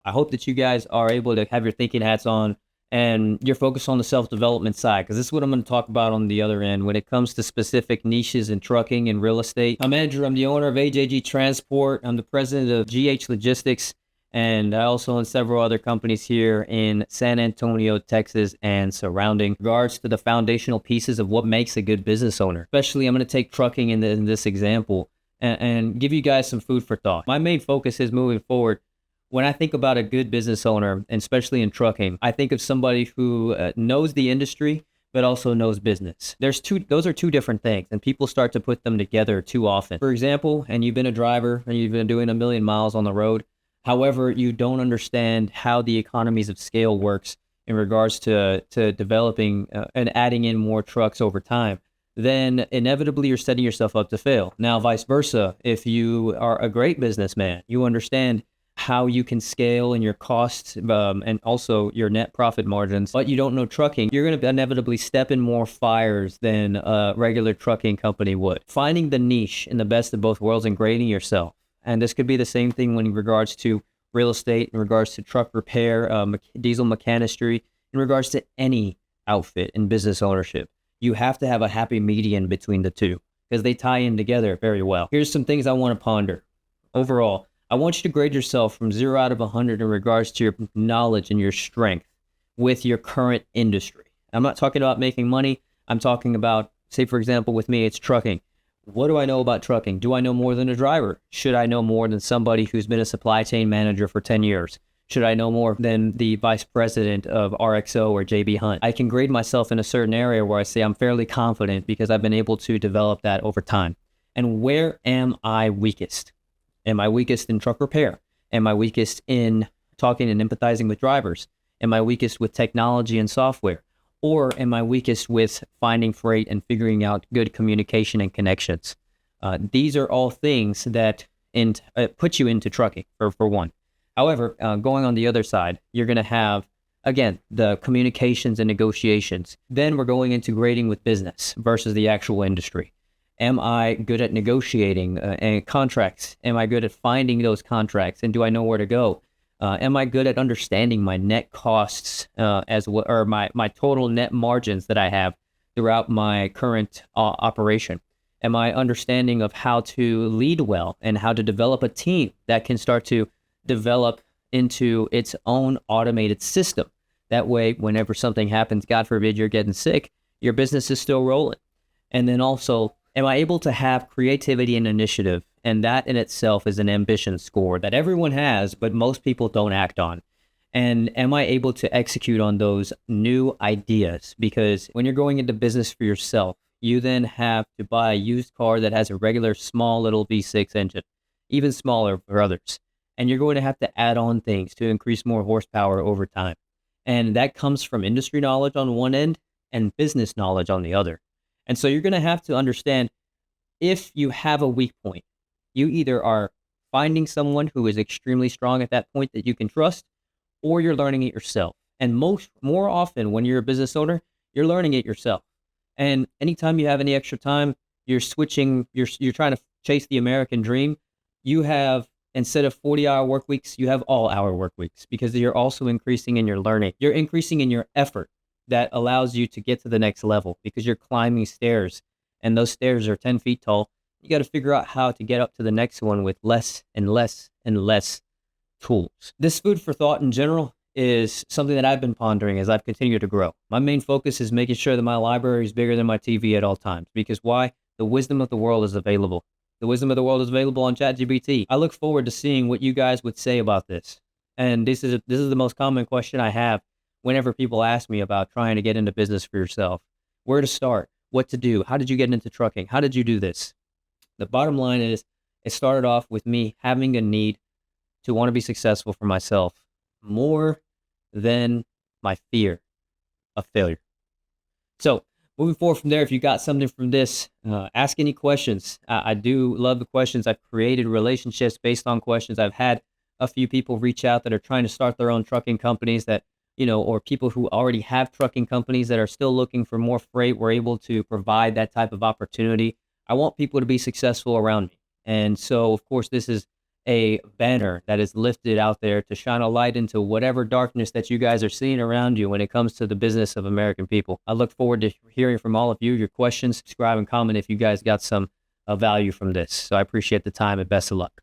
I hope that you guys are able to have your thinking hats on and you're focused on the self-development side, because this is what I'm going to talk about on the other end when it comes to specific niches in trucking and real estate. I'm Andrew. I'm the owner of AJG Transport. I'm the president of GH Logistics, and I also own several other companies here in San Antonio, Texas, and surrounding. In regards to the foundational pieces of what makes a good business owner, especially I'm going to take trucking in this example and give you guys some food for thought. My main focus is moving forward. When I think about a good business owner, and especially in trucking, I think of somebody who knows the industry but also knows business. Those are two different things, and people start to put them together too often. For example, and you've been a driver and you've been doing a million miles on the road. However, you don't understand how the economies of scale works in regards to developing and adding in more trucks over time, then inevitably you're setting yourself up to fail. Now, vice versa, if you are a great businessman, you understand how you can scale and your costs and also your net profit margins, but you don't know trucking, you're going to inevitably step in more fires than a regular trucking company would. Finding the niche in the best of both worlds and grading yourself. And this could be the same thing when in regards to real estate, in regards to truck repair, diesel mechanistry, in regards to any outfit in business ownership. You have to have a happy median between the two because they tie in together very well. Here's some things I want to ponder. Overall, I want you to grade yourself from 0 out of 100 in regards to your knowledge and your strength with your current industry. I'm not talking about making money. I'm talking about, say, for example, with me, it's trucking. What do I know about trucking? Do I know more than a driver? Should I know more than somebody who's been a supply chain manager for 10 years? Should I know more than the vice president of RXO or JB Hunt? I can grade myself in a certain area where I say I'm fairly confident because I've been able to develop that over time. And where am I weakest? Am I weakest in truck repair? Am I weakest in talking and empathizing with drivers? Am I weakest with technology and software? Or am I weakest with finding freight and figuring out good communication and connections? These are all things that put you into trucking, for one. However, going on the other side, you're going to have, again, the communications and negotiations. Then we're going into grading with business versus the actual industry. Am I good at negotiating and contracts? Am I good at finding those contracts? And do I know where to go? Am I good at understanding my net costs as well, or my total net margins that I have throughout my current operation? Am I understanding of how to lead well and how to develop a team that can start to develop into its own automated system? That way, whenever something happens, God forbid you're getting sick, your business is still rolling. And then also, am I able to have creativity and initiative? And that in itself is an ambition score that everyone has, but most people don't act on. And am I able to execute on those new ideas? Because when you're going into business for yourself, you then have to buy a used car that has a regular small little V6 engine, even smaller for others. And you're going to have to add on things to increase more horsepower over time. And that comes from industry knowledge on one end and business knowledge on the other. And so you're going to have to understand if you have a weak point, you either are finding someone who is extremely strong at that point that you can trust, or you're learning it yourself. And more often when you're a business owner, you're learning it yourself. And anytime you have any extra time, you're trying to chase the American dream. You have, instead of 40-hour work weeks, you have all-hour work weeks because you're also increasing in your learning. You're increasing in your effort that allows you to get to the next level because you're climbing stairs and those stairs are 10 feet tall. You got to figure out how to get up to the next one with less and less and less tools. This food for thought in general is something that I've been pondering as I've continued to grow. My main focus is making sure that my library is bigger than my TV at all times because why? The wisdom of the world is available. The wisdom of the world is available on ChatGPT. I look forward to seeing what you guys would say about this. And this is the most common question I have whenever people ask me about trying to get into business for yourself. Where to start, what to do, how did you get into trucking, how did you do this? The bottom line is, it started off with me having a need to want to be successful for myself more than my fear of failure. So moving forward from there, if you got something from this, ask any questions. I do love the questions. I've created relationships based on questions. I've had a few people reach out that are trying to start their own trucking companies that, or people who already have trucking companies that are still looking for more freight. We're able to provide that type of opportunity. I want people to be successful around me. And so, of course, this is a banner that is lifted out there to shine a light into whatever darkness that you guys are seeing around you when it comes to the business of American people. I look forward to hearing from all of you, your questions. Subscribe and comment if you guys got some value from this. So I appreciate the time and best of luck.